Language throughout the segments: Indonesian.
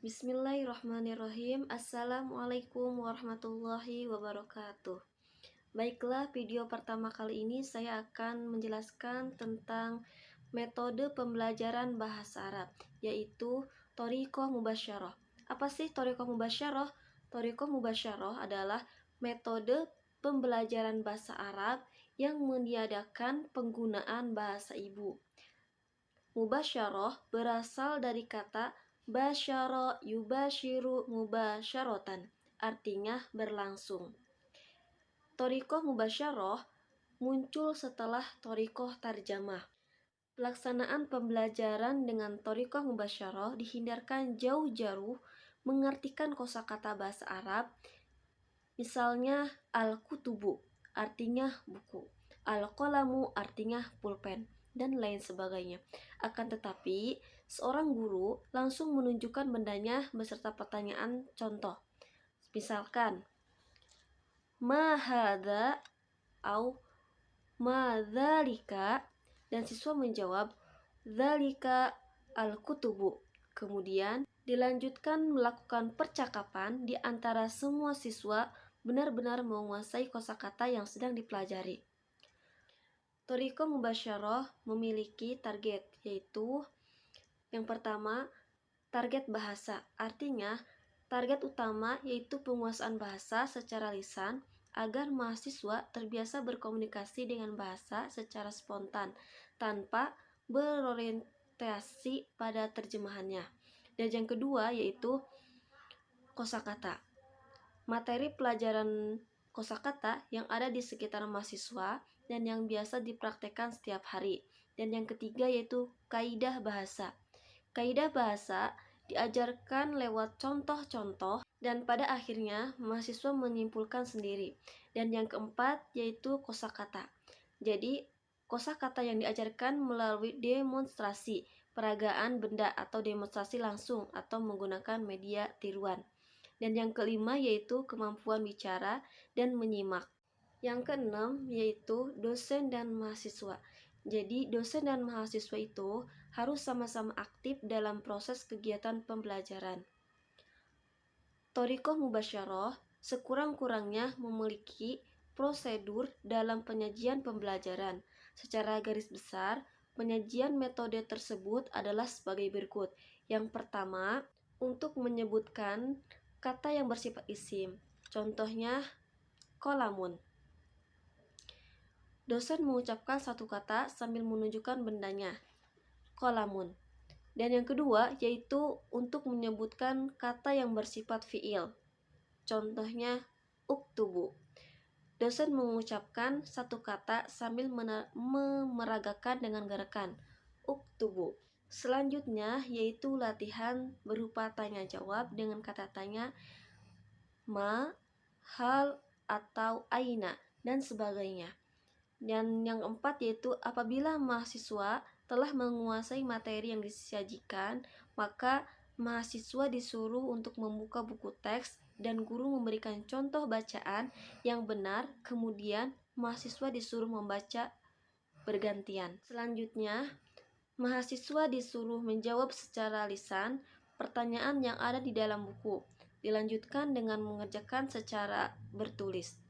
Bismillahirrahmanirrahim. Assalamualaikum warahmatullahi wabarakatuh. Baiklah, video pertama kali ini saya akan menjelaskan tentang metode pembelajaran bahasa Arab, yaitu thoriqah mubasyarah. Apa sih thoriqah mubasyarah? Thoriqah mubasyarah adalah metode pembelajaran bahasa Arab yang meniadakan penggunaan bahasa ibu. Mubasyarah berasal dari kata basyara yubashiru mubasyaratan, artinya berlangsung. Thoriqah mubasyarah muncul setelah thoriqah tarjamah. Pelaksanaan pembelajaran dengan thoriqah mubasyarah dihindarkan jauh-jauh mengartikan kosakata bahasa Arab. Misalnya al-kutubu artinya buku, al-qalamu artinya pulpen, dan lain sebagainya. Akan tetapi, seorang guru langsung menunjukkan bendanya beserta pertanyaan contoh. Misalkan, ma hadza au ma dzalika, dan siswa menjawab dzalika al-kutubu. Kemudian dilanjutkan melakukan percakapan di antara semua siswa benar-benar menguasai kosakata yang sedang dipelajari. Thoriqah mubasyarah memiliki target, yaitu yang pertama, target bahasa. Artinya, target utama yaitu penguasaan bahasa secara lisan agar mahasiswa terbiasa berkomunikasi dengan bahasa secara spontan tanpa berorientasi pada terjemahannya. Dan yang kedua yaitu kosakata. Materi pelajaran kosakata yang ada di sekitar mahasiswa dan yang biasa dipraktekkan setiap hari. Dan yang ketiga yaitu kaidah bahasa. Kaidah bahasa diajarkan lewat contoh-contoh dan pada akhirnya mahasiswa menyimpulkan sendiri. Dan yang keempat yaitu kosakata. Jadi kosakata yang diajarkan melalui demonstrasi, peragaan benda atau demonstrasi langsung atau menggunakan media tiruan. Dan yang kelima yaitu kemampuan bicara dan menyimak. Yang keenam yaitu dosen dan mahasiswa. Jadi dosen dan mahasiswa itu harus sama-sama aktif dalam proses kegiatan pembelajaran. Thoriqah mubasyarah sekurang-kurangnya memiliki prosedur dalam penyajian pembelajaran. Secara garis besar, penyajian metode tersebut adalah sebagai berikut. Yang pertama, untuk menyebutkan kata yang bersifat isim. Contohnya, qalamun. Dosen mengucapkan satu kata sambil menunjukkan bendanya, qalamun. Dan yang kedua yaitu untuk menyebutkan kata yang bersifat fiil. Contohnya, uktubu. Dosen mengucapkan satu kata sambil memeragakan dengan gerakan, uktubu. Selanjutnya yaitu latihan berupa tanya jawab dengan kata tanya, ma, hal, atau aina, dan sebagainya. Dan yang keempat yaitu apabila mahasiswa telah menguasai materi yang disajikan, maka mahasiswa disuruh untuk membuka buku teks dan guru memberikan contoh bacaan yang benar, kemudian mahasiswa disuruh membaca bergantian. Selanjutnya, mahasiswa disuruh menjawab secara lisan pertanyaan yang ada di dalam buku. Dilanjutkan dengan mengerjakan secara bertulis.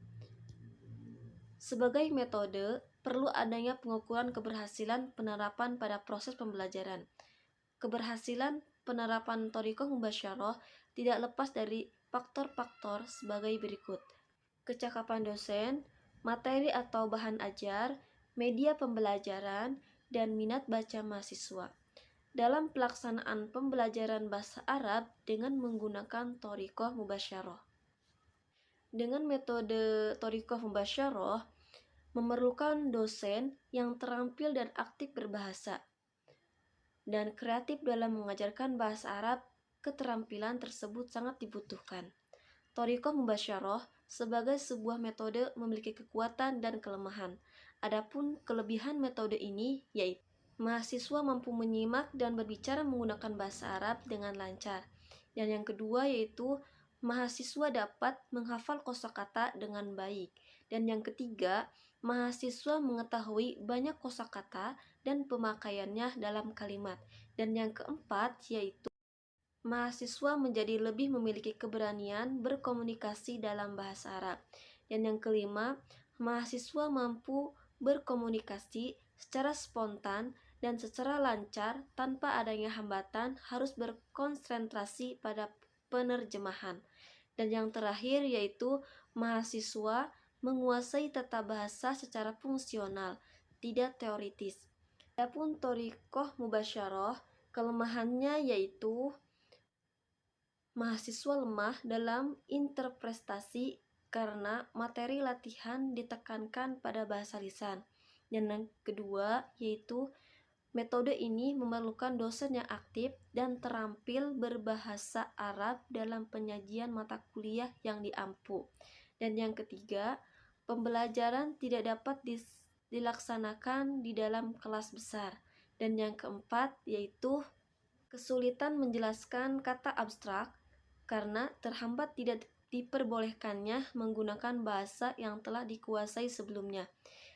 Sebagai metode, perlu adanya pengukuran keberhasilan penerapan pada proses pembelajaran. Keberhasilan penerapan thoriqah mubasyarah tidak lepas dari faktor-faktor sebagai berikut. Kecakapan dosen, materi atau bahan ajar, media pembelajaran, dan minat baca mahasiswa. Dalam pelaksanaan pembelajaran bahasa Arab dengan menggunakan thoriqah mubasyarah. Dengan metode thoriqah mubasyarah, memerlukan dosen yang terampil dan aktif berbahasa dan kreatif dalam mengajarkan bahasa Arab. Keterampilan tersebut sangat dibutuhkan. Thoriqah mubasyarah sebagai sebuah metode memiliki kekuatan dan kelemahan. Adapun kelebihan metode ini yaitu mahasiswa mampu menyimak dan berbicara menggunakan bahasa Arab dengan lancar. Dan yang kedua yaitu mahasiswa dapat menghafal kosakata dengan baik. Dan yang ketiga, mahasiswa mengetahui banyak kosakata dan pemakaiannya dalam kalimat. Dan yang keempat yaitu mahasiswa menjadi lebih memiliki keberanian berkomunikasi dalam bahasa Arab. Dan yang kelima, mahasiswa mampu berkomunikasi secara spontan dan secara lancar tanpa adanya hambatan, harus berkonsentrasi pada penerjemahan. Dan yang terakhir yaitu mahasiswa menguasai tata bahasa secara fungsional, tidak teoritis. Adapun thoriqoh mubasyarah, kelemahannya yaitu mahasiswa lemah dalam interpretasi karena materi latihan ditekankan pada bahasa lisan. Dan yang kedua yaitu metode ini memerlukan dosen yang aktif dan terampil berbahasa Arab dalam penyajian mata kuliah yang diampu. Dan yang ketiga, pembelajaran tidak dapat dilaksanakan di dalam kelas besar. Dan yang keempat yaitu kesulitan menjelaskan kata abstrak karena terhambat tidak diperbolehkannya menggunakan bahasa yang telah dikuasai sebelumnya.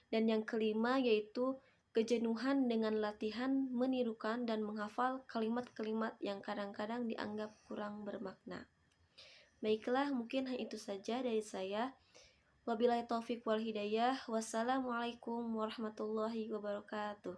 Dan yang kelima yaitu kejenuhan dengan latihan menirukan dan menghafal kalimat-kalimat yang kadang-kadang dianggap kurang bermakna. Baiklah, mungkin hanya itu saja dari saya. Wabillahi taufik wal hidayah. Wassalamualaikum warahmatullahi wabarakatuh.